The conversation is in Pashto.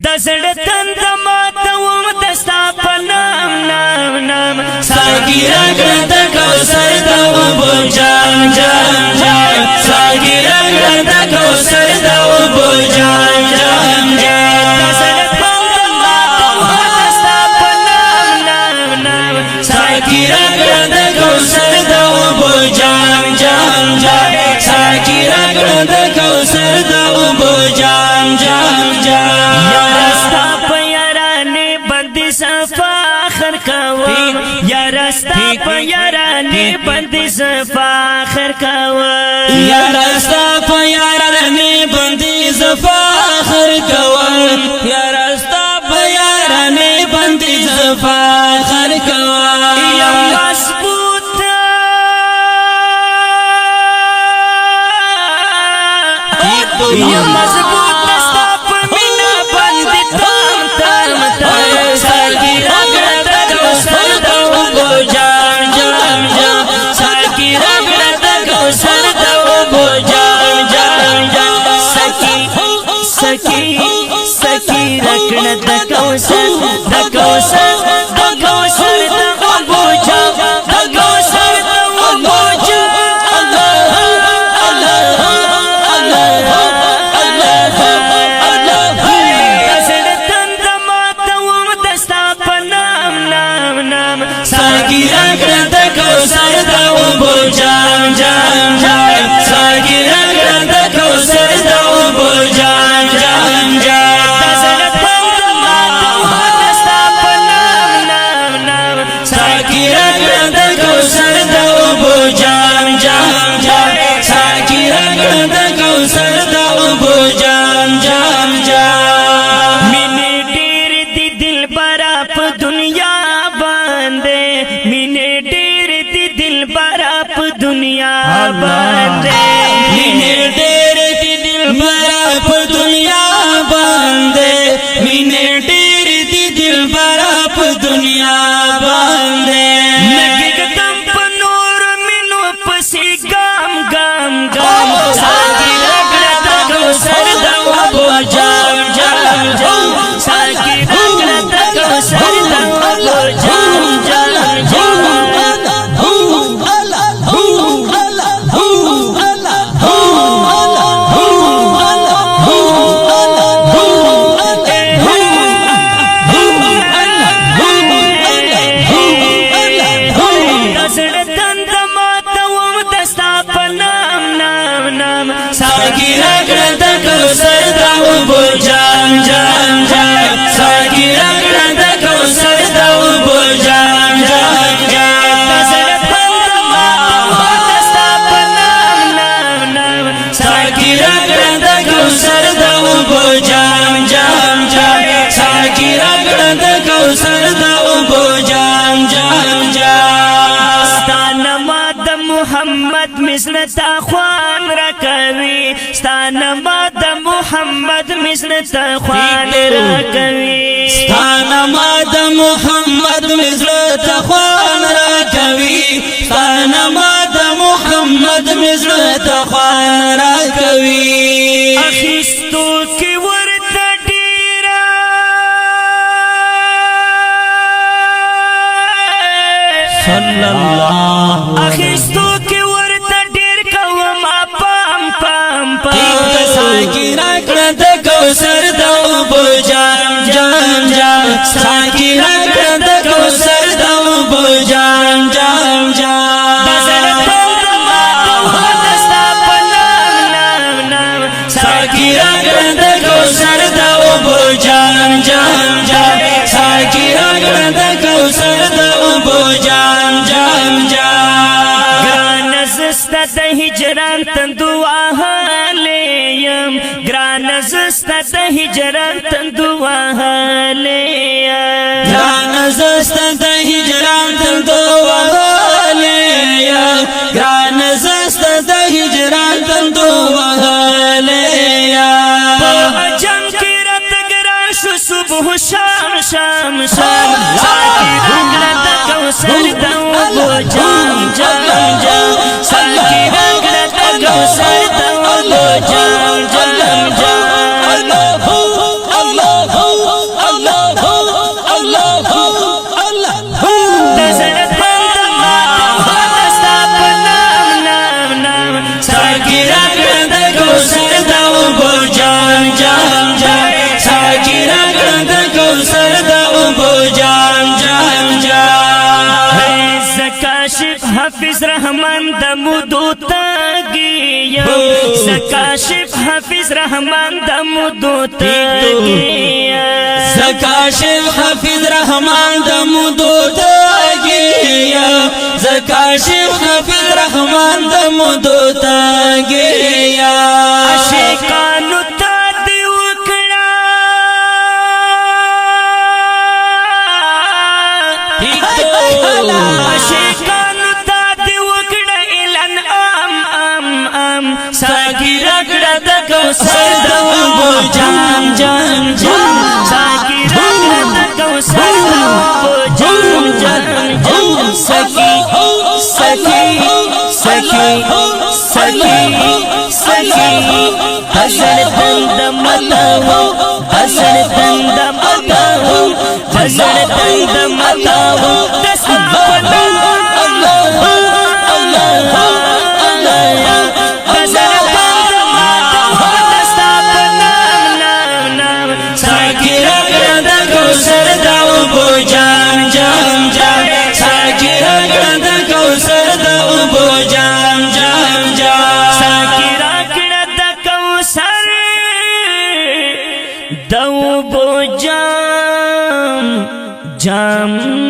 دزړه تند ماتوم دستا په نام نام نام ساګی راګړه د کوثر د وبو جام جام جام ساګی راګړه د کوثر د وبو جام جام جام دزړه تند ماتوم دستا په نام نام نام ساګی راګړه د کوثر د وبو جام جام جام ساګی راګړه د کوثر د وبو جام جام جام فاخر کوم یا رستا په یارانه بندي فاخر کوم یا رستا په یارانه بندي فاخر کوم یا رستا په یارانه بندي فاخر کوم یا مضبوط یا مضبوط نستا په مینا بندي تام تام تام ساګی راګړه د کوثر د وبو جام جام جام ساګی راګړه د کوثر د وبو جام جام جام سکی سکی سکی راګړه د کوثر د کوثر د کوثر د وبو جام د کوثر د وبو جام ساګی راګړه د کوثر د وبو جام جام جام ساګی راګړه د کوثر د وبو جام جام جام دزړه تند ماتوم دستا په نام نام نام ساګی راګړه د کوثر د وبو جام جام جام ساګی راګړه د کوثر د وبو جام جام جام مینه ډېر دي دلبره په دنیا باندې مینه ډېر دي دلبره په دنیا باندې مینه ډېر دي دلبره په دنیا باندې مینه ډېر دي دلبره په دنیا باندې نګدم په نور مینو پسې ګام ګام ګام ساګی راګړه د کوثر د وبو جام جام جام ساګی راګړه د کوثر د وبو جام جام جام ساګی راګړه د کوثر د وبو جام جام جام ساګی راګړه د کوثر د وبو جام جام جام دزړه تند ماتوم دستا په نام نام نام ساګی راګړه د کوثر د وبو جام جام جام ساګی راګړه د کوثر د وبو جام جام جام ستانه ما د محمد مثل تا خوان را کوي ستانه ما د محمد مثل تا خوان را کوي ستانه ما د محمد مثل تا خوان را کوي ستانه ما د محمد مثل تا خوان را کوي اخیستو کی ورته ډیره صلی الله اخیستو کی ورته ډیر کوم پام پام پام ساګی راګړه د کوثر د وبو جام جام جام ساګی راګړه د کوثر د وبو جام جام جام دزړه تند ماتوم دستا په نام نام نام ساګی راګړه د کوثر د وبو جام جام جام ساګی راګړه د کوثر د وبو جام جام جام ګران زستا د هجران تندو وهلیم ګران زستا د هجران تندو وهلیم ګران زستا د هجران تندو وهلیم ګران زستا د هجران تندو وهلیم په جنگ کې رات ګران شو صبح شام شام شام ساګی راګړه د کوثر د وبو جام جام جام ساګی راګړه د کوثر د وبو جام جام جام الله دمودو تاگیم زکاشف حافظ رحمان دمودو تاگیم زکاشف حافظ رحمان دمودو تاگیم زکاشف حافظ رحمان دمودو تاگیم عاشقانو تا دی وکړه عاشقانو تا دی وکړه اعلان ساګي رګړه د کوثر د اوبو جام جام جام ساګي رګړه د کوثر د اوبو جام جام جام سکی سکی سکی سکی سکی حسن تند متاو حسن تند متاو حسن تند متاو دستا پتا اللہ اللہ اللہ حسن تند متاو دستا پتا نام نام ساکی رگڑا دا کوثر دا اوبو جام جام جام ساکی رگڑا دا کوثر دا اوبو جام جام جام ساکی رگڑا دا کوثر دا اوبو جام جام